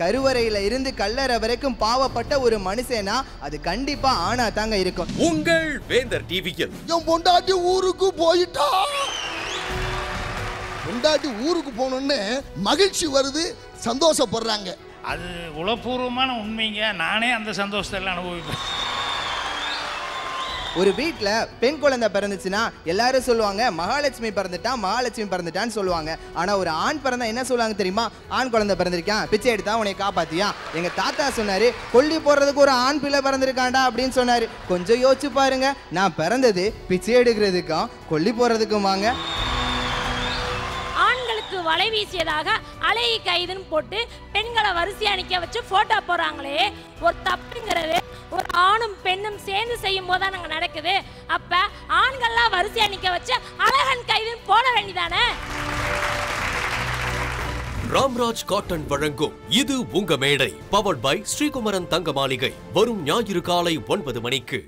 கருவறையில இருந்து கல்லறை வரைக்கும் பாவப்பட்ட ஒரு மனுஷனா அது கண்டிப்பா ஆணா தாங்க இருக்கும். உங்கள் வேந்தர் டிவியில் என் பொண்டாட்டி ஊருக்கு போயிட்டா. பொண்டாட்டி ஊருக்கு போனோன்னு மகிழ்ச்சி வருது, சந்தோஷப்படுறாங்க. அது உளப்பூர்வமான உண்மைங்க. நானே அந்த சந்தோஷத்தை எல்லாம் அனுபவிப்பேன். ஒரு வீட்டில் பெண் குழந்தை பிறந்துச்சுன்னா எல்லாரும் சொல்லுவாங்க மகாலட்சுமி பிறந்துட்டான்னு சொல்லுவாங்க. ஆனால் ஒரு ஆண் பிறந்தா என்ன சொல்லுவாங்க தெரியுமா? ஆண் குழந்தை பிறந்திருக்கான், பிச்சை எடுத்தா உன்னை காப்பாத்தியா. எங்கள் தாத்தா சொன்னார், கொல்லி போடுறதுக்கு ஒரு ஆண் பிள்ளை பிறந்திருக்காண்டா அப்படின்னு சொன்னார். கொஞ்சம் யோசிச்சு பாருங்க, நான் பிறந்தது பிச்சை எடுக்கிறதுக்கும் கொல்லி போடுறதுக்கும் வாங்க. வலை வீசியதாக அலையை கைதுன்னு போட்டு பெண்களை வரிசையா நிக்க வச்சு போட்டோ போறாங்களே, ஒரு தப்புங்கிறது ஒரு ஆணும் பெண்ணும் சேர்ந்து செய்யும் போது நாங்க நடக்குது. அப்ப ஆண்கள்லாம் வரிசையா நிக்க வச்சு அழகன் கைதுன்னு போட வேண்டியதானே. ராம்ராஜ் காட்டன் வழங்கும் இது உங்க மேடை, பவர்ட் பை ஸ்ரீகுமரன் தங்க மாளிகை. வரும் ஞாயிறு காலை 9 மணிக்கு.